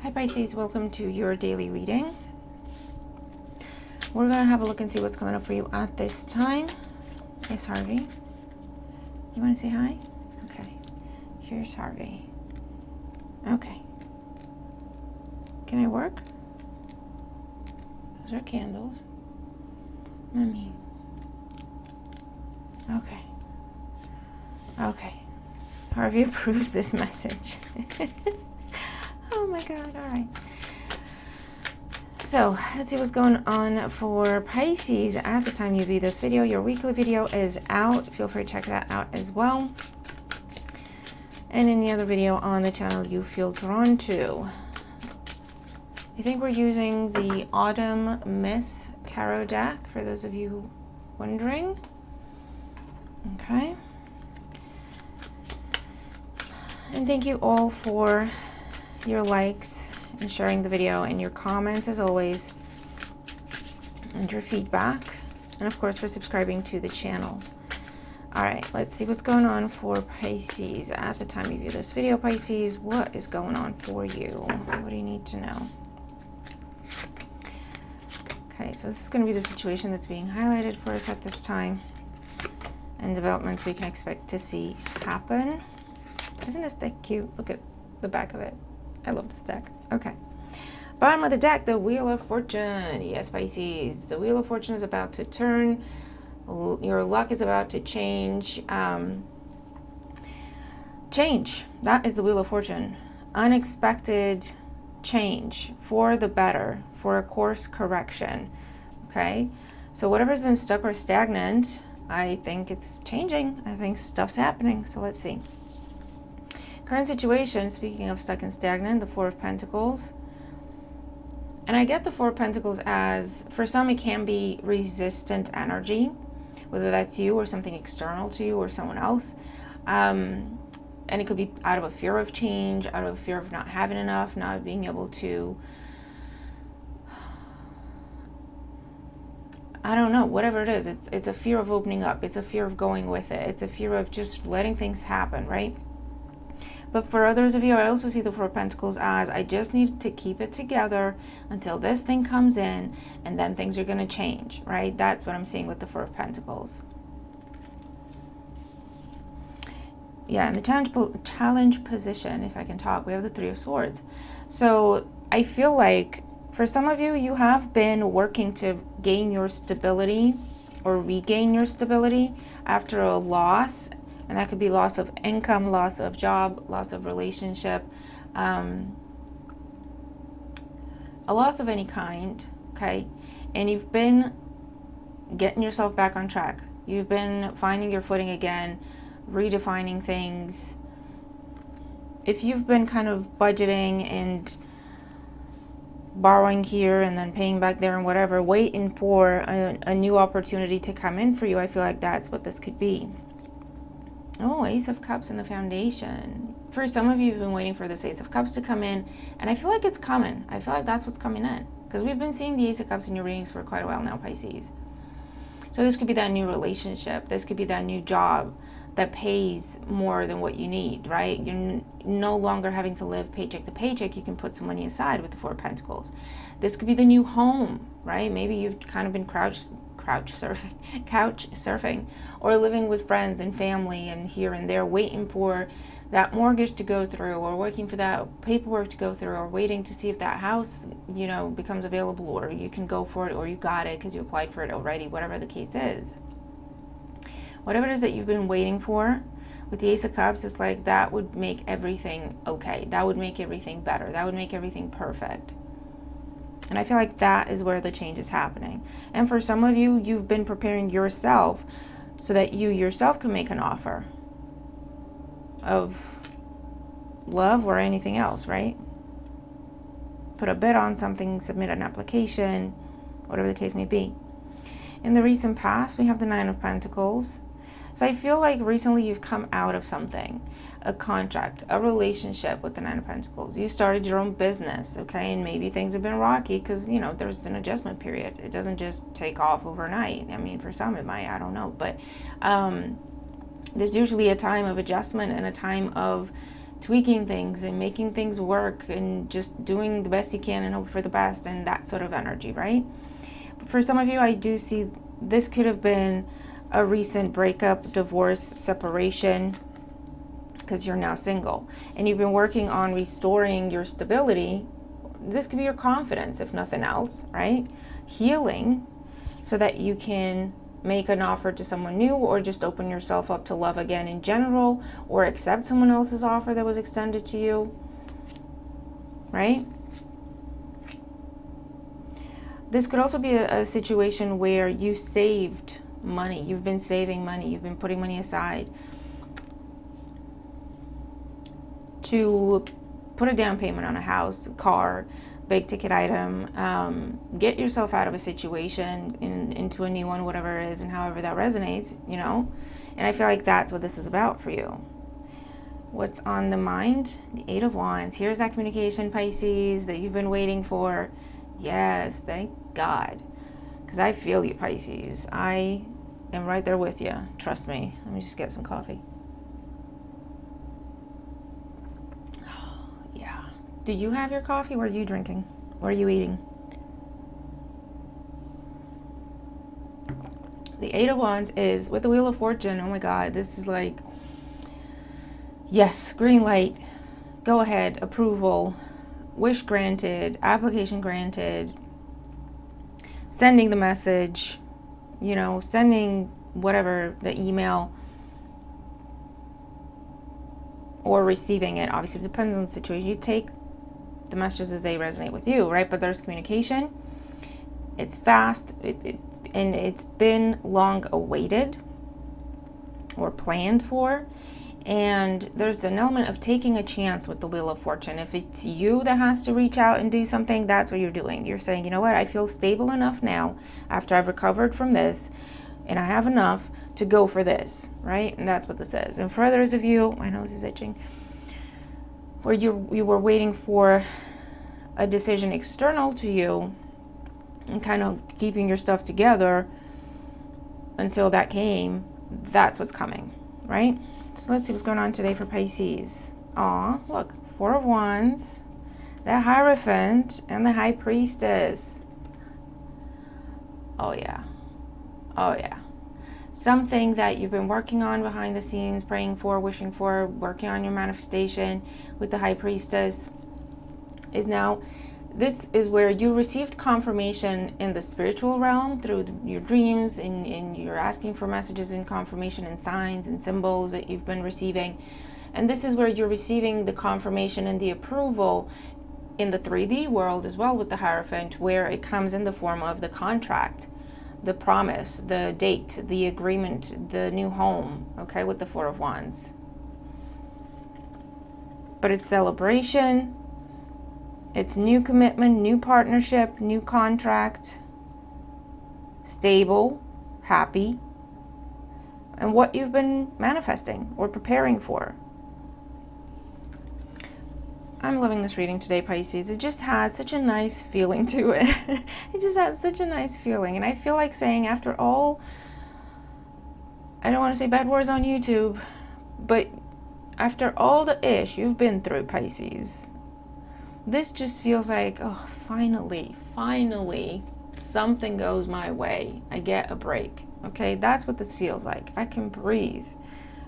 Hi Pisces, welcome to your daily reading. We're going to have a look and see what's coming up for you at this time. Yes, Harvey. You want to say hi? Okay. Here's Harvey. Okay. Can I work? Those are candles. Mommy. Okay. Okay. Harvey approves this message. Oh my God, all right. So let's see what's going on for Pisces at the time you view this video. Your weekly video is out. Feel free to check that out as well. And any other video on the channel you feel drawn to. I think we're using the Autumn Miss Tarot deck for those of you wondering. Okay. And thank you all for your likes and sharing the video and your comments as always, and your feedback, and of course for subscribing to the channel. All right, let's see what's going on for Pisces at the time you view this video. Pisces, what is going on for you? What do you need to know? Okay, so this is going to be the situation that's being highlighted for us at this time, and developments we can expect to see happen. Isn't this deck cute? Look at the back of it. I love this deck. Okay. Bottom of the deck, the Wheel of Fortune. Yes, Pisces. The Wheel of Fortune is about to turn. Your luck is about to change. Change. That is the Wheel of Fortune. Unexpected change for the better, for a course correction. Okay. So whatever's been stuck or stagnant, I think it's changing. I think stuff's happening. So let's see. Current situation, speaking of stuck and stagnant, the Four of Pentacles. And I get the Four of Pentacles as, for some it can be resistant energy, whether that's you or something external to you or someone else. And it could be out of a fear of change, out of a fear of not having enough, not being able to, I don't know, whatever it is. It's a fear of opening up. It's a fear of going with it. It's a fear of just letting things happen, right? But for others of you, I also see the Four of Pentacles as, I just need to keep it together until this thing comes in, and then things are going to change, right? That's what I'm seeing with the Four of Pentacles. Yeah, in the challenge position, if I can talk, we have the Three of Swords. So I feel like for some of you, you have been working to gain your stability or regain your stability after a loss. And that could be loss of income, loss of job, loss of relationship, a loss of any kind, okay? And you've been getting yourself back on track. You've been finding your footing again, redefining things. If you've been kind of budgeting and borrowing here and then paying back there and whatever, waiting for a new opportunity to come in for you, I feel like that's what this could be. Oh, Ace of Cups in the foundation. For some of you, you've been waiting for this Ace of Cups to come in, and I feel like it's coming. I feel like that's what's coming in, because we've been seeing the Ace of Cups in your readings for quite a while now, Pisces. So this could be that new relationship. This could be that new job that pays more than what you need, right? You're no longer having to live paycheck to paycheck. You can put some money aside with the Four of Pentacles. This could be the new home, right? Maybe you've kind of been couch surfing, or living with friends and family and here and there, waiting for that mortgage to go through, or waiting for that paperwork to go through, or waiting to see if that house, you know, becomes available, or you can go for it, or you got it because you applied for it already, whatever the case is. Whatever it is that you've been waiting for with the Ace of Cups, it's like that would make everything okay. That would make everything better. That would make everything perfect. And I feel like that is where the change is happening. And for some of you, you've been preparing yourself so that you yourself can make an offer of love or anything else, right? Put a bid on something, submit an application, whatever the case may be. In the recent past, we have the Nine of Pentacles. So I feel like recently you've come out of something, a contract, a relationship with the Nine of Pentacles. You started your own business, okay? And maybe things have been rocky because, you know, there's an adjustment period. It doesn't just take off overnight. I mean, for some it might, I don't know. But there's usually a time of adjustment and a time of tweaking things and making things work and just doing the best you can and hope for the best, and that sort of energy, right? But for some of you, I do see this could have been a recent breakup, divorce, separation, because you're now single and you've been working on restoring your stability. This could be your confidence, if nothing else, right? Healing, so that you can make an offer to someone new, or just open yourself up to love again in general, or accept someone else's offer that was extended to you, right? This could also be a situation where you saved money. You've been saving money. You've been putting money aside to put a down payment on a house, car, big ticket item, get yourself out of a situation into a new one, whatever it is, and however that resonates, you know. And I feel like that's what this is about for you. What's on the mind? The 8 of Wands. Here's that communication, Pisces, that you've been waiting for. Yes, thank God. Because I feel you, Pisces. I am right there with you. Trust me. Let me just get some coffee. Yeah. Do you have your coffee? What are you drinking? What are you eating? The 8 of Wands is with the Wheel of Fortune. Oh my God, this is like, yes, green light, go ahead, approval, wish granted, application granted, sending the message, you know, sending whatever, the email, or receiving it. Obviously, it depends on the situation. You take the messages as they resonate with you, right? But there's communication. It's fast, and it's been long awaited or planned for. And there's an element of taking a chance with the Wheel of Fortune. If it's you that has to reach out and do something, that's what you're doing. You're saying, you know what, I feel stable enough now after I've recovered from this, and I have enough to go for this, right? And that's what this is. And for others of you, my nose is itching, where you were waiting for a decision external to you and kind of keeping your stuff together until that came, that's what's coming, right? So let's see what's going on today for Pisces. Aw, look, 4 of Wands, the Hierophant, and the High Priestess. Oh yeah, oh yeah. Something that you've been working on behind the scenes, praying for, wishing for, working on your manifestation with the High Priestess is now, this is where you received confirmation in the spiritual realm through your dreams, and you're asking for messages and confirmation and signs and symbols that you've been receiving. And this is where you're receiving the confirmation and the approval in the 3D world as well with the Hierophant, where it comes in the form of the contract, the promise, the date, the agreement, the new home, okay, with the 4 of Wands. But it's celebration, it's new commitment, new partnership, new contract, stable, happy, and what you've been manifesting or preparing for. I'm loving this reading today, Pisces. It just has such a nice feeling to it. It just has such a nice feeling. And I feel like saying, after all, I don't want to say bad words on YouTube, but after all the ish you've been through, Pisces, this just feels like, oh, finally, something goes my way. I get a break. Okay, that's what this feels like. I can breathe.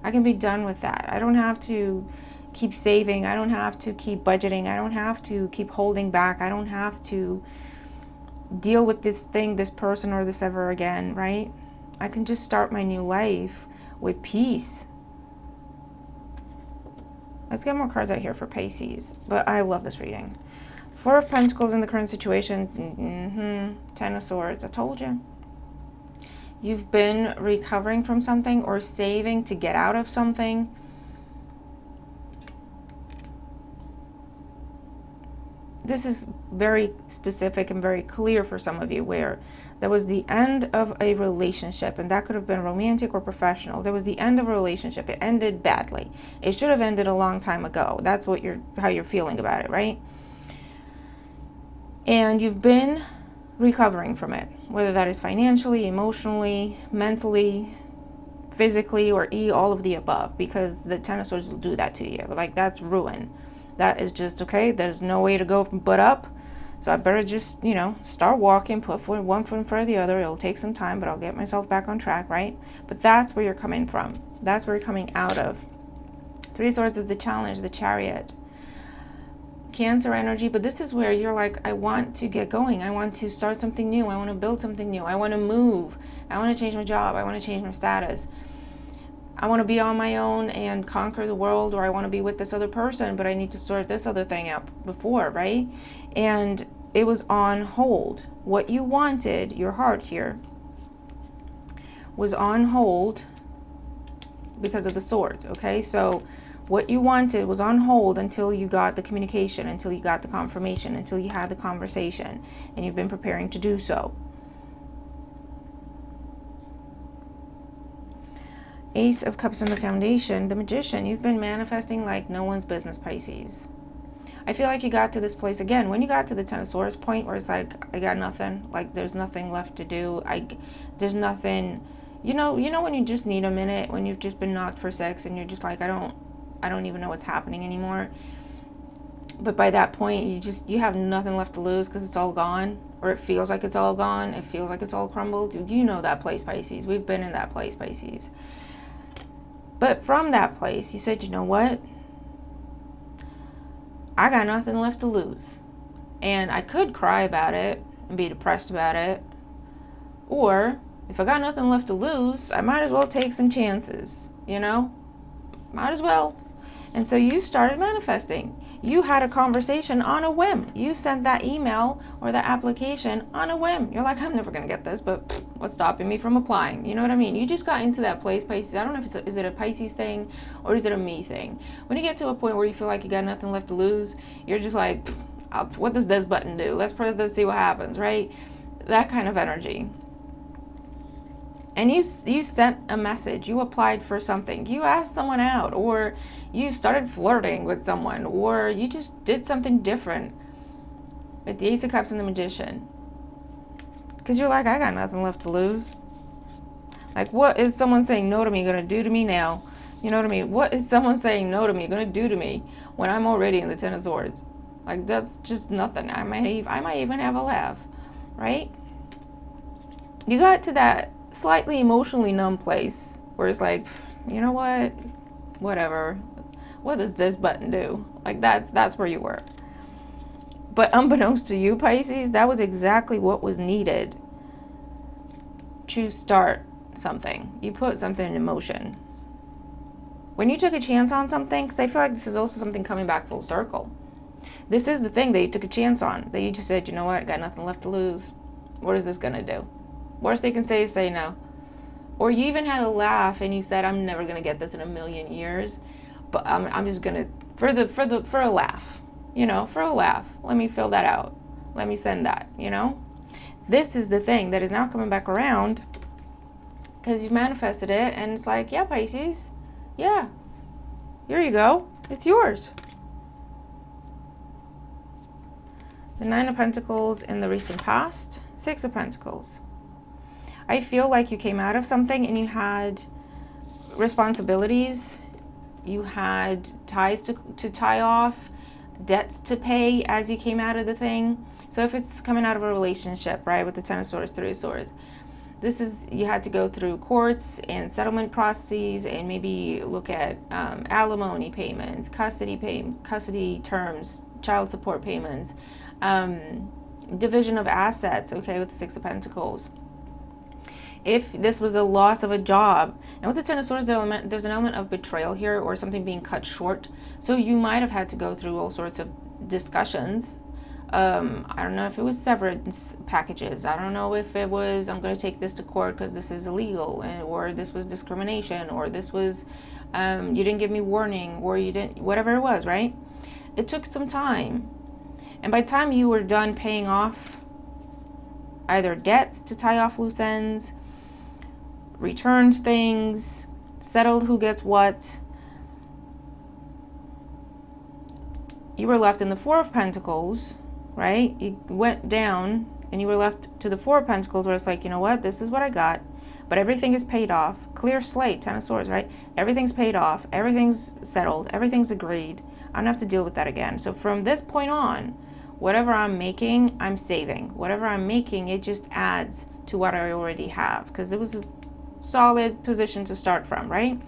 I can be done with that. I don't have to keep saving. I don't have to keep budgeting. I don't have to keep holding back. I don't have to deal with this thing, this person, or this ever again, right? I can just start my new life with peace. Let's get more cards out here for Pisces. But I love this reading. 4 of Pentacles in the current situation. 10 of Swords. I told you. You've been recovering from something or saving to get out of something. This is very specific and very clear for some of you, where there was the end of a relationship, and that could have been romantic or professional. There was the end of a relationship. It ended badly. It should have ended a long time ago. That's what how you're feeling about it, right? And you've been recovering from it, whether that is financially, emotionally, mentally, physically, or E, all of the above, because the Ten of Swords will do that to you. Like, that's ruin. That is just, okay, there's no way to go but up. So I better just, start walking, put one foot in front of the other. It'll take some time, but I'll get myself back on track, right? But that's where you're coming from. That's where you're coming out of. Three of Swords is the challenge, the Chariot. Cancer energy, but this is where you're like, I want to get going. I want to start something new. I want to build something new. I want to move. I want to change my job. I want to change my status. I want to be on my own and conquer the world, or I want to be with this other person, but I need to sort this other thing out before, right? And it was on hold. What you wanted, your heart here, was on hold because of the swords, okay? So what you wanted was on hold until you got the communication, until you got the confirmation, until you had the conversation, and you've been preparing to do so. Ace of Cups on the foundation, the Magician. You've been manifesting like no one's business, Pisces. I feel like you got to this place again when you got to the Ten of Swords point where it's like, I got nothing. Like, there's nothing left to do. There's nothing. You know when you just need a minute, when you've just been knocked for six and you're just like, I don't even know what's happening anymore. But by that point, you have nothing left to lose because it's all gone, or it feels like it's all gone. It feels like it's all crumbled. You know that place, Pisces. We've been in that place, Pisces. But from that place, you said, you know what? I got nothing left to lose. And I could cry about it and be depressed about it. Or if I got nothing left to lose, I might as well take some chances, Might as well. And so you started manifesting. You had a conversation on a whim. You sent that email or that application on a whim. You're like, I'm never going to get this, but what's stopping me from applying? You know what I mean? You just got into that place, Pisces. I don't know if is it a Pisces thing or is it a me thing? When you get to a point where you feel like you got nothing left to lose, you're just like, what does this button do? Let's press this, see what happens, right? That kind of energy. And you sent a message, you applied for something, you asked someone out, or you started flirting with someone, or you just did something different with the Ace of Cups and the Magician. Because you're like, I got nothing left to lose. Like, what is someone saying no to me going to do to me now? You know what I mean? What is someone saying no to me going to do to me when I'm already in the Ten of Swords? Like, that's just nothing. I might even have a laugh, right? You got to that slightly emotionally numb place where it's like, you know what, whatever, what does this button do? Like, that's where you were. But unbeknownst to you, Pisces, that was exactly what was needed to start something. You put something in motion when you took a chance on something, because I feel like this is also something coming back full circle. This is the thing that you took a chance on, that you just said, you know what, I got nothing left to lose. What is this gonna do? Worst they can say is say no. Or you even had a laugh and you said, I'm never gonna get this in a million years, but I'm just gonna for a laugh, for a laugh. Let me fill that out. Let me send that. This is the thing that is now coming back around because you've manifested it, and it's like, yeah, Pisces, yeah, here you go. It's yours. The Nine of Pentacles in the recent past, Six of Pentacles. I feel like you came out of something and you had responsibilities, you had ties to tie off, debts to pay as you came out of the thing. So if it's coming out of a relationship, right, with the Ten of Swords, Three of Swords, this is, you had to go through courts and settlement processes and maybe look at alimony payments, custody terms, child support payments, division of assets, okay, with the Six of Pentacles. If this was a loss of a job, and with the Ten of Swords, there's an element of betrayal here, or something being cut short. So you might have had to go through all sorts of discussions. I don't know if it was severance packages. I don't know if it was, I'm going to take this to court because this is illegal, or this was discrimination, or this was, you didn't give me warning, or you didn't, whatever it was, right? It took some time. And by the time you were done paying off either debts to tie off loose ends, returned things, settled who gets what, you were left in the Four of Pentacles, right? You went down and you were left to the Four of Pentacles, where it's like, you know what, this is what I got, but everything is paid off. Clear slate, Ten of Swords, right? Everything's paid off. Everything's settled. Everything's agreed. I don't have to deal with that again. So from this point on, whatever I'm making, I'm saving. Whatever I'm making, it just adds to what I already have, because it was a solid position to start from, right?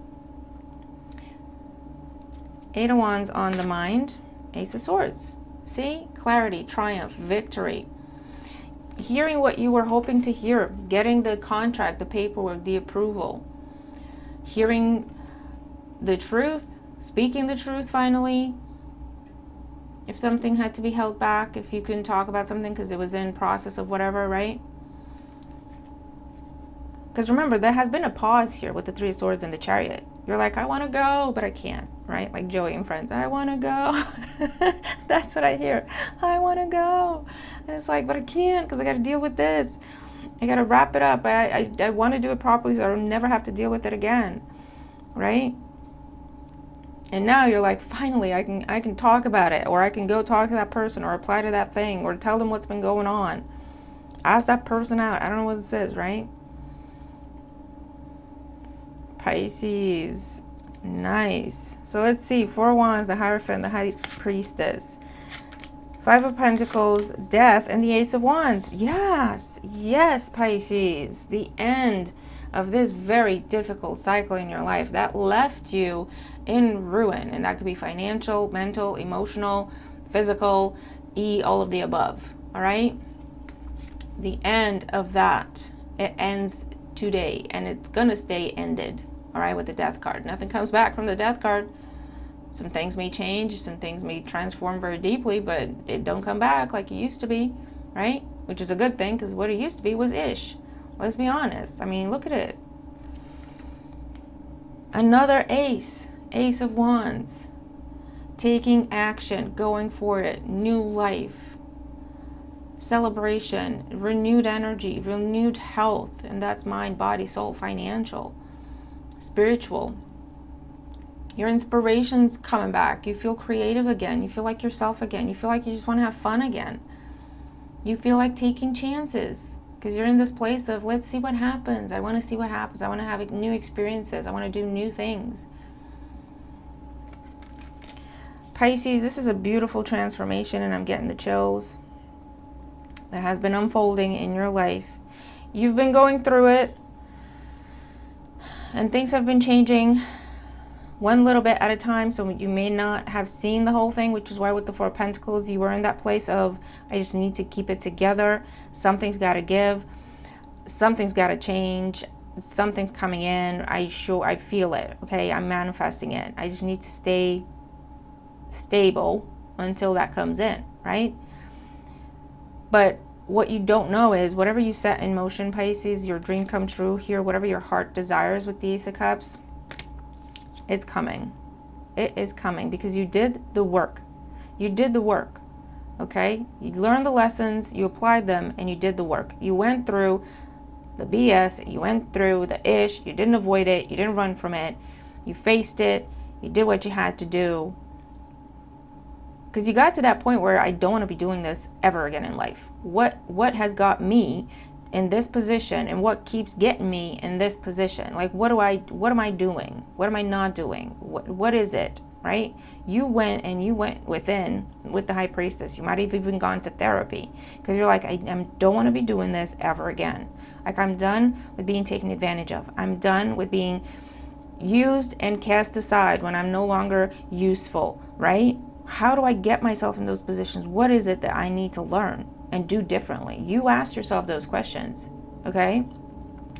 Eight of Wands on the mind. Ace of Swords. See? Clarity, triumph, victory. Hearing what you were hoping to hear. Getting the contract, the paperwork, the approval. Hearing the truth. Speaking the truth finally. If something had to be held back, if you couldn't talk about something because it was in process of whatever, right? Because remember, there has been a pause here with the Three of Swords and the Chariot. You're like, I want to go, but I can't, right? Like Joey and Friends, I want to go. That's what I hear. I want to go. And it's like, but I can't because I got to deal with this. I got to wrap it up. I want to do it properly so I don't never have to deal with it again, right? And now you're like, finally, I can talk about it, or I can go talk to that person, or apply to that thing, or tell them what's been going on. Ask that person out. I don't know what it says, right? Pisces. Nice. So let's see. Four of Wands, the Hierophant, the High Priestess. Five of Pentacles, Death, and the Ace of Wands. Yes. Yes, Pisces. The end of this very difficult cycle in your life that left you in ruin. And that could be financial, mental, emotional, physical, all of the above. All right? The end of that. It ends today, and it's going to stay ended. All right, with the Death card. Nothing comes back from the Death card. Some things may change, some things may transform very deeply, but it don't come back like it used to be, right? Which is a good thing, because what it used to be was ish. Let's be honest. I mean, look at it. Another ace. Ace of Wands. Taking action, going for it, new life, celebration, renewed energy, renewed health, and that's mind, body, soul, financial, spiritual. Your inspiration's coming back. You feel creative again. You feel like yourself again. You feel like you just want to have fun again. You feel like taking chances because you're in this place of, let's see what happens. I want to see what happens. I want to have new experiences. I want to do new things. Pisces, this is a beautiful transformation, and I'm getting the chills that has been unfolding in your life. You've been going through it, and things have been changing one little bit at a time, so you may not have seen the whole thing, which is why with the Four of Pentacles, you were in that place of, I just need to keep it together. Something's got to give. Something's got to change. Something's coming in. I feel it, okay? I'm manifesting it. I just need to stay stable until that comes in, right? But what you don't know is whatever you set in motion, Pisces, your dream come true here, whatever your heart desires with the Ace of Cups, it's coming. It is coming because you did the work. You did the work, okay? You learned the lessons, you applied them, and you did the work. You went through the BS, you went through the ish, you didn't avoid it, you didn't run from it, you faced it, you did what you had to do. Because you got to that point where I don't want to be doing this ever again in life. What has got me in this position, and what keeps getting me in this position? Like, what am I doing? What am I not doing? What is it, right? You went within with the High Priestess. You might have even gone to therapy because you're like, I don't want to be doing this ever again. Like, I'm done with being taken advantage of. I'm done with being used and cast aside when I'm no longer useful, right? How do I get myself in those positions? What is it that I need to learn and do differently? You ask yourself those questions, okay?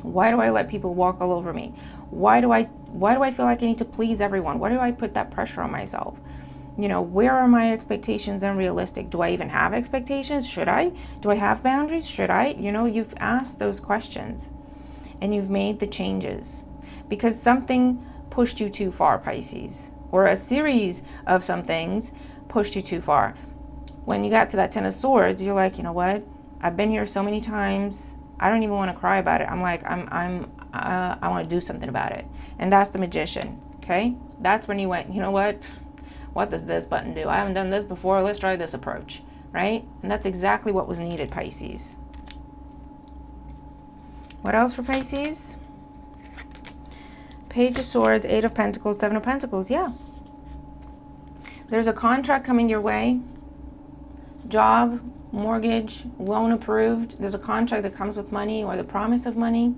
Why do I let people walk all over me? Why do I feel like I need to please everyone? Why do I put that pressure on myself? You know, where are my expectations unrealistic? Do I even have expectations? Should I? Do I have boundaries? Should I? You know, you've asked those questions and you've made the changes because something pushed you too far, Pisces. Or a series of some things pushed you too far. When you got to that Ten of Swords, you're like, you know what? I've been here so many times. I don't even want to cry about it. I'm like, I want to do something about it. And that's the Magician, okay? That's when you went, you know what? What does this button do? I haven't done this before. Let's try this approach, right? And that's exactly what was needed, Pisces. What else for Pisces? Page of Swords, Eight of Pentacles, Seven of Pentacles. Yeah. There's a contract coming your way. Job, mortgage, loan approved. There's a contract that comes with money or the promise of money.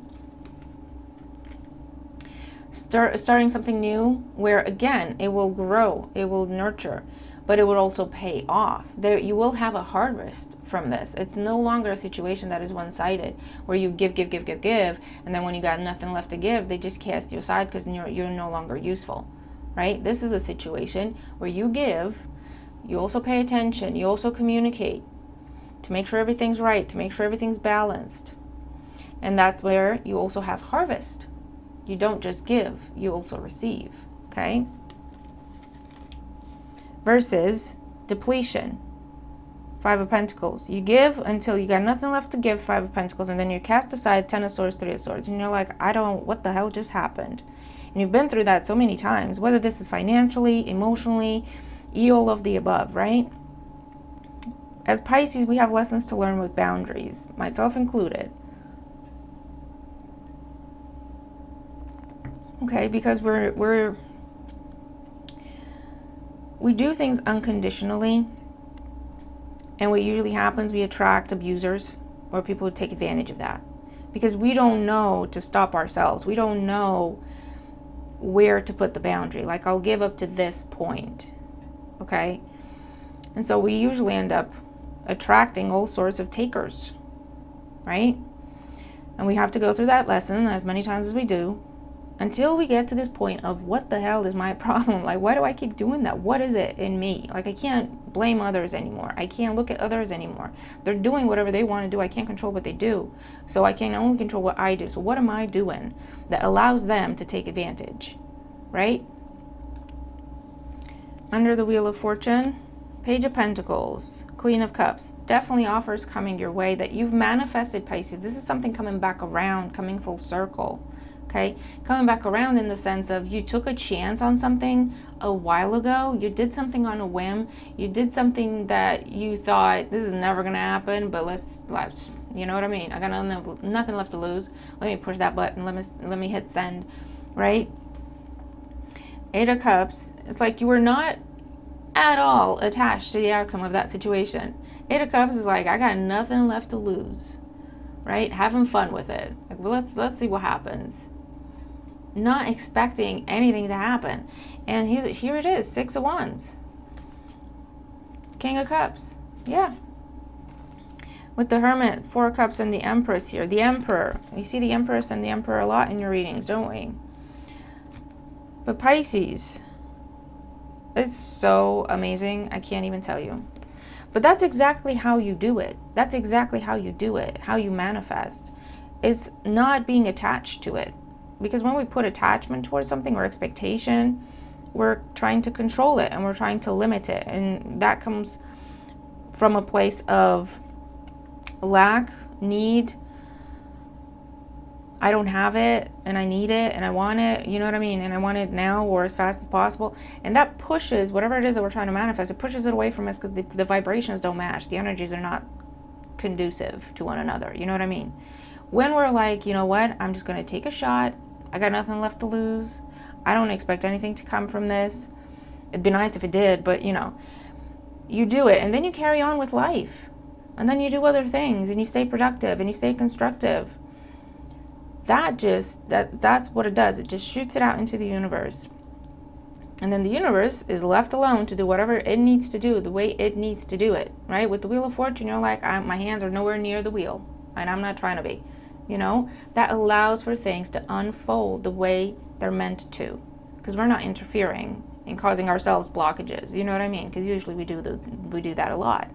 Starting something new where, again, it will grow, it will nurture, but it will also pay off. You will have a harvest from this. It's no longer a situation that is one-sided where you give, and then when you got nothing left to give, they just cast you aside because you're no longer useful, right? This is a situation where you give, you also pay attention, you also communicate to make sure everything's right, to make sure everything's balanced. And that's where you also have harvest. You don't just give, you also receive, okay? Versus depletion, Five of Pentacles. You give until you got nothing left to give, Five of Pentacles, and then you cast aside, Ten of Swords, Three of Swords, and you're like, what the hell just happened? And you've been through that so many times, whether this is financially, emotionally, all of the above, right? As Pisces, we have lessons to learn with boundaries, myself included. Okay, because we do things unconditionally, and what usually happens, we attract abusers or people who take advantage of that because we don't know to stop ourselves. We don't know where to put the boundary. Like, I'll give up to this point, okay? And so we usually end up attracting all sorts of takers, right? And we have to go through that lesson as many times as we do, until we get to this point of what the hell is my problem? Like, why do I keep doing that? What is it in me? Like, I can't blame others anymore. I can't look at others anymore. They're doing whatever they want to do. I can't control what they do. So I can only control what I do. So what am I doing that allows them to take advantage, right? Under the Wheel of Fortune, Page of Pentacles, Queen of Cups. Definitely offers coming your way that you've manifested, Pisces. This is something coming back around, coming full circle. Okay, coming back around in the sense of you took a chance on something a while ago. You did something on a whim. You did something that you thought, this is never going to happen, but let's, you know what I mean? I got nothing left to lose. Let me push that button. Let me hit send, right? Eight of Cups. It's like you were not at all attached to the outcome of that situation. Eight of Cups is like, I got nothing left to lose, right? Having fun with it. Like, well, let's see what happens. Not expecting anything to happen. And here it is, Six of Wands. King of Cups. Yeah. With the Hermit, Four of Cups, and the Empress here. The Emperor. We see the Empress and the Emperor a lot in your readings, don't we? But Pisces is so amazing. I can't even tell you. But that's exactly how you do it. That's exactly how you do it. How you manifest. Is not being attached to it. Because when we put attachment towards something or expectation, we're trying to control it and we're trying to limit it. And that comes from a place of lack, need. I don't have it and I need it and I want it, you know what I mean? And I want it now or as fast as possible. And that pushes whatever it is that we're trying to manifest, it pushes it away from us because the vibrations don't match. The energies are not conducive to one another. You know what I mean? When we're like, you know what? I'm just going to take a shot. I got nothing left to lose. I don't expect anything to come from this. It'd be nice if it did, but you know, you do it and then you carry on with life. And then you do other things and you stay productive and you stay constructive. That's what it does. It just shoots it out into the universe. And then the universe is left alone to do whatever it needs to do the way it needs to do it, right? With the Wheel of Fortune, you're like, my hands are nowhere near the wheel and I'm not trying to be. You know, that allows for things to unfold the way they're meant to, because we're not interfering and causing ourselves blockages. You know what I mean? Because usually we do that a lot.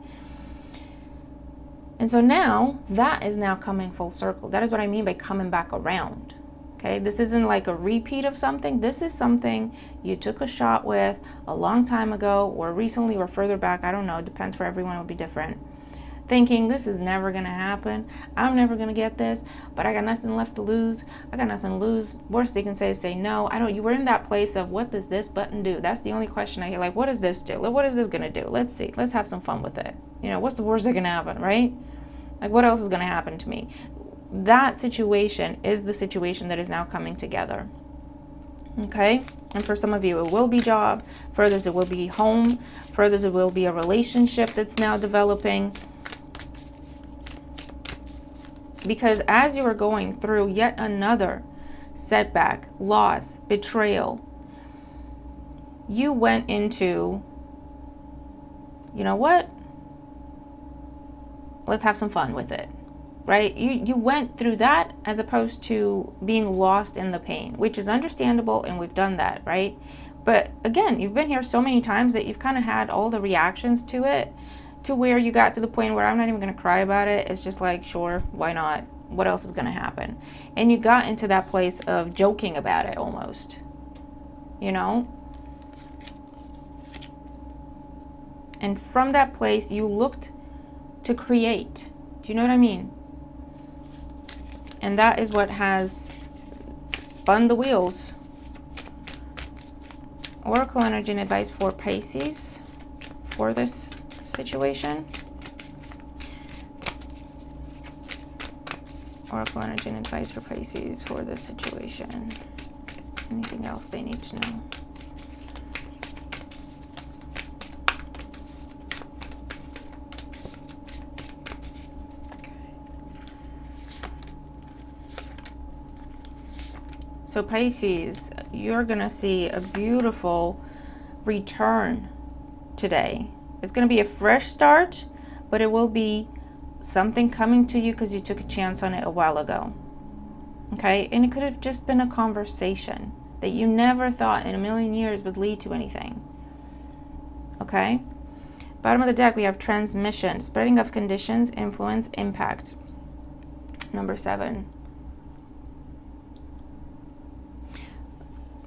And so now that is now coming full circle. That is what I mean by coming back around. Okay, this isn't like a repeat of something. This is something you took a shot with a long time ago, or recently, or further back. I don't know. It depends, for everyone, it will be different. Thinking this is never going to happen. I'm never going to get this, but I got nothing left to lose. I got nothing to lose. Worst they can say is say no. You were in that place of, what does this button do? That's the only question I hear. Like, what does this do? What is this going to do? Let's see. Let's have some fun with it. You know, what's the worst that can happen, right? Like, what else is going to happen to me? That situation is the situation that is now coming together. Okay? And for some of you, it will be job. For others, it will be home. For others, it will be a relationship that's now developing. Because as you are going through yet another setback, loss, betrayal, you went into, you know what? Let's have some fun with it, right? You went through that as opposed to being lost in the pain, which is understandable, and we've done that, right? But again, you've been here so many times that you've kind of had all the reactions to it, to where you got to the point where I'm not even going to cry about it. It's just like, sure, why not? What else is going to happen? And you got into that place of joking about it almost, you know? And from that place, you looked to create. Do you know what I mean? And that is what has spun the wheels. Oracle energy and advice for Pisces for this situation. Oracle energy and advice for Pisces for this situation. Anything else they need to know? So Pisces, you're going to see a beautiful return today. It's going to be a fresh start, but it will be something coming to you because you took a chance on it a while ago. Okay? And it could have just been a conversation that you never thought in a million years would lead to anything. Okay? Bottom of the deck, we have transmission, spreading of conditions, influence, impact. Number 7.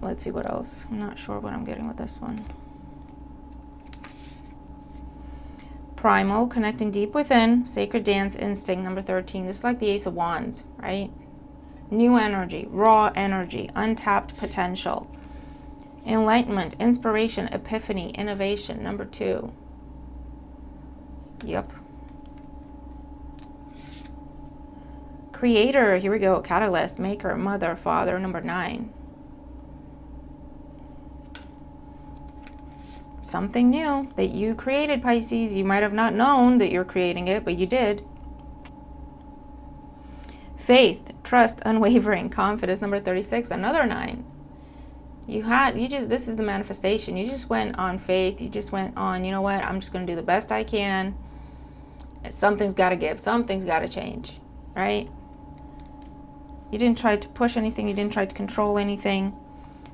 Let's see what else. I'm not sure what I'm getting with this one. Primal, connecting deep within, sacred dance, instinct. Number 13. This is like the Ace of Wands, right? New energy, raw energy, untapped potential. Enlightenment, inspiration, epiphany, innovation. Number 2. Yep. Creator, here we go. Catalyst, maker, mother, father. Number 9. Something new that you created, Pisces. You might have not known that you're creating it, but you did. Faith, trust, unwavering, confidence. Number 36, another 9. This is the manifestation. You just went on faith. You just went on, you know what? I'm just going to do the best I can. Something's got to give. Something's got to change, right? You didn't try to push anything. You didn't try to control anything.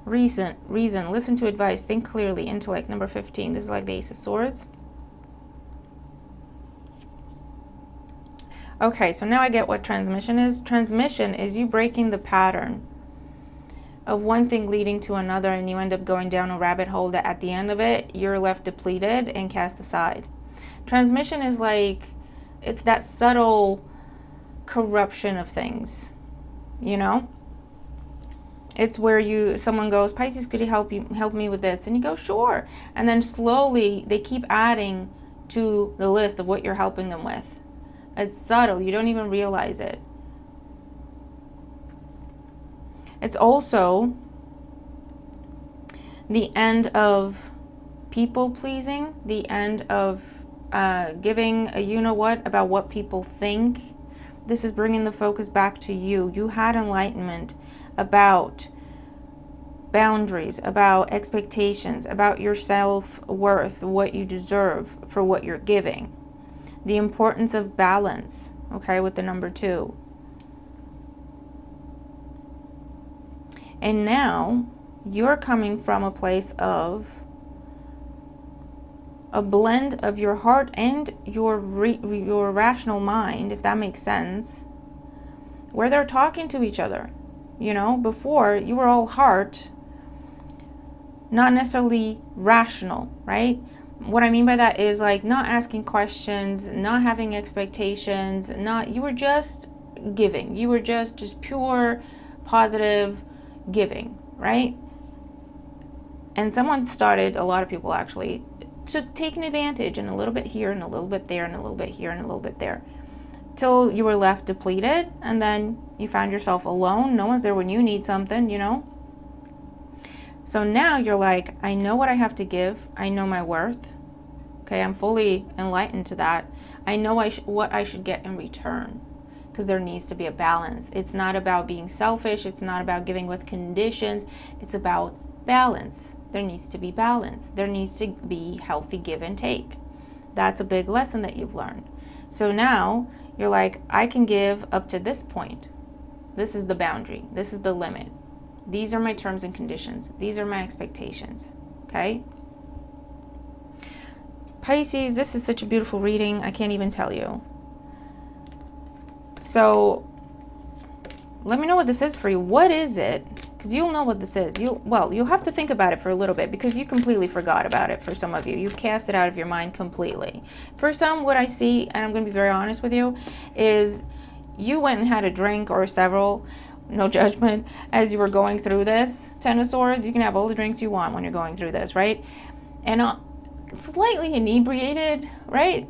Reason, listen to advice, think clearly, intellect. Number 15, this is like the Ace of Swords. Okay, so now I get what transmission is. Transmission is you breaking the pattern of one thing leading to another, and you end up going down a rabbit hole that at the end of it, you're left depleted and cast aside. Transmission is like, it's that subtle corruption of things, you know? It's where someone goes, Pisces, could you help me with this? And you go, sure. And then slowly they keep adding to the list of what you're helping them with. It's subtle. You don't even realize it. It's also the end of people pleasing, the end of giving a you-know-what about what people think. This is bringing the focus back to you. You had enlightenment about boundaries, about expectations, about your self-worth, what you deserve for what you're giving. The importance of balance, okay, with the number 2. And now you're coming from a place of a blend of your heart and your rational mind, if that makes sense, where they're talking to each other. You know, before you were all heart, not necessarily rational, right? What I mean by that is like not asking questions, not having expectations, you were just giving. You were just pure positive giving, right? And someone started, a lot of people actually, to take an advantage, and a little bit here and a little bit there and a little bit here and a little bit there, till you were left depleted, and then you found yourself alone. No one's there when you need something, you know. So now you're like, I know what I have to give. I know my worth. Okay, I'm fully enlightened to that. I know what I should get in return, because there needs to be a balance. It's not about being selfish. It's not about giving with conditions. It's about balance. There needs to be balance. There needs to be healthy give and take. That's a big lesson that you've learned. So now you're like, I can give up to this point. This is the boundary. This is the limit. These are my terms and conditions. These are my expectations. Okay? Pisces, this is such a beautiful reading. I can't even tell you. So let me know what this is for you. What is it? Because you'll know what this is. You'll have to think about it for a little bit, because you completely forgot about it for some of you. You've cast it out of your mind completely. For some, what I see, and I'm going to be very honest with you, is you went and had a drink or several, no judgment, as you were going through this. Ten of Swords, you can have all the drinks you want when you're going through this, right? And slightly inebriated, right?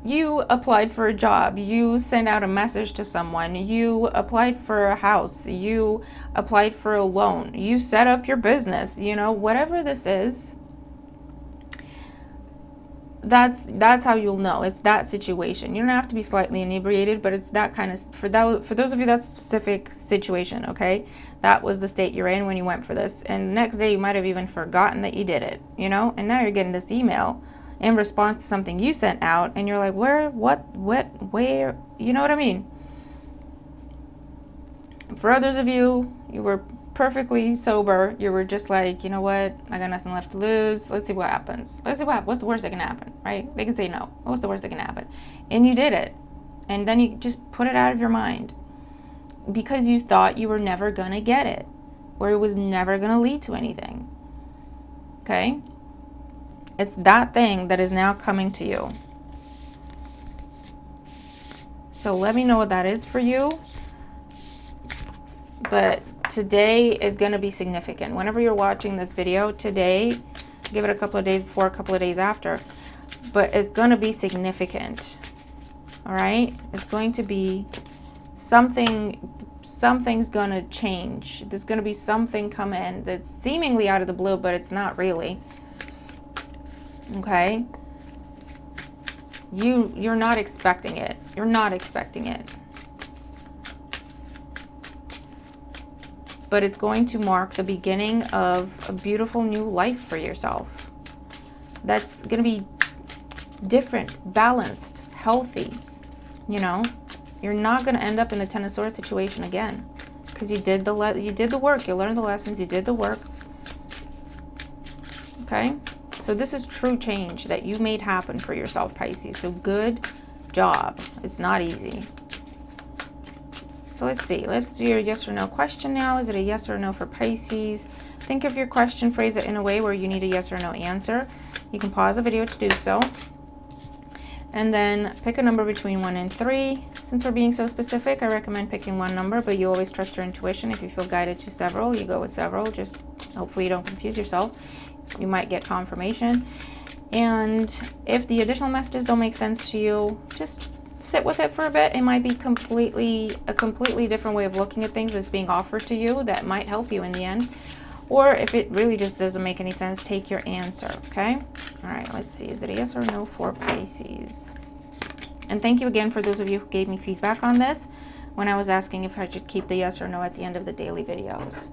You applied for a job, you sent out a message to someone, you applied for a house, you applied for a loan, you set up your business, whatever this is, that's how you'll know. It's that situation. You don't have to be slightly inebriated, but it's that kind of, for those of you, that specific situation, okay? That was the state you're in when you went for this. And the next day you might have even forgotten that you did it, and now you're getting this email in response to something you sent out, and you're like, where, what, where, you know what I mean? For others of you, you were perfectly sober. You were just like, you know what, I got nothing left to lose. Let's see what happens. What's the worst that can happen, right? They can say no. What's the worst that can happen? And you did it. And then you just put it out of your mind, because you thought you were never going to get it, or it was never going to lead to anything. Okay? It's that thing that is now coming to you. So let me know what that is for you. But today is going to be significant. Whenever you're watching this video today, give it a couple of days before, a couple of days after. But it's going to be significant. All right? It's going to be something's going to change. There's going to be something come in that's seemingly out of the blue, but it's not really. Okay? You're not expecting it. You're not expecting it. But it's going to mark the beginning of a beautiful new life for yourself. That's going to be different, balanced, healthy. You're not going to end up in the Ten of Swords situation again, because you did the work. You learned the lessons. You did the work. Okay? So this is true change that you made happen for yourself, Pisces. So good job. It's not easy. So let's see. Let's do your yes or no question now. Is it a yes or no for Pisces? Think of your question, phrase it in a way where you need a yes or no answer. You can pause the video to do so. And then pick a number between 1 and 3. Since we're being so specific, I recommend picking one number, but you always trust your intuition. If you feel guided to several, you go with several. Just hopefully you don't confuse yourself. You might get confirmation. And if the additional messages don't make sense to you, just sit with it for a bit. It might be a completely different way of looking at things that's being offered to you that might help you in the end. Or if it really just doesn't make any sense, take your answer, okay? All right, let's see. Is it a yes or no for Pisces? And thank you again for those of you who gave me feedback on this when I was asking if I should keep the yes or no at the end of the daily videos.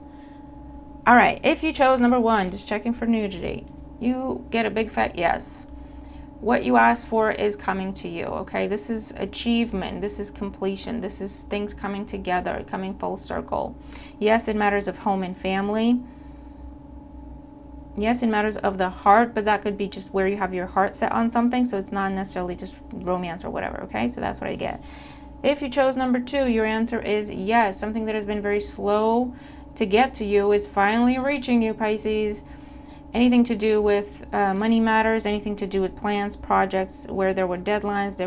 All right, if you chose number 1, just checking for nudity, you get a big fat yes. What you asked for is coming to you, okay? This is achievement. This is completion. This is things coming together, coming full circle. Yes, in matters of home and family. Yes, in matters of the heart, but that could be just where you have your heart set on something, so it's not necessarily just romance or whatever, okay? So that's what I get. If you chose number 2, your answer is yes. Something that has been very slow to get to you is finally reaching you, Pisces. Anything to do with money matters, anything to do with plans, projects where there were deadlines,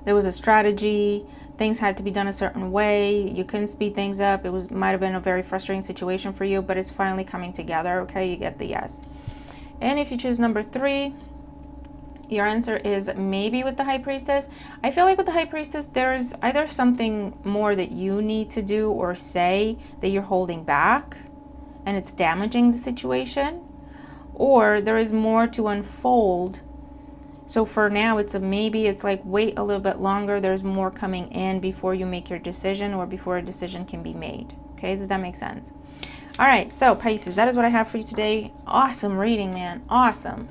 there was a strategy, things had to be done a certain way, you couldn't speed things up, might have been a very frustrating situation for you, but it's finally coming together, okay? You get the yes. And if you choose number 3, your answer is maybe with the High Priestess. I feel like with the High Priestess, there's either something more that you need to do or say that you're holding back. and it's damaging the situation, or there is more to unfold. So for now, maybe it's like wait a little bit longer. There's more coming in before you make your decision or before a decision can be made. Okay, does that make sense? All right, so Pisces, that is what I have for you today. Awesome reading, man. Awesome.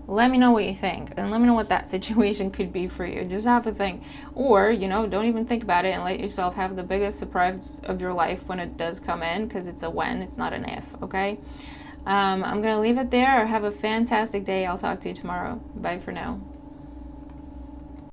Let me know what you think, and let me know what that situation could be for you. Just have a think. Or, don't even think about it and let yourself have the biggest surprise of your life when it does come in, because it's a when, it's not an if, okay? I'm going to leave it there. Have a fantastic day. I'll talk to you tomorrow. Bye for now.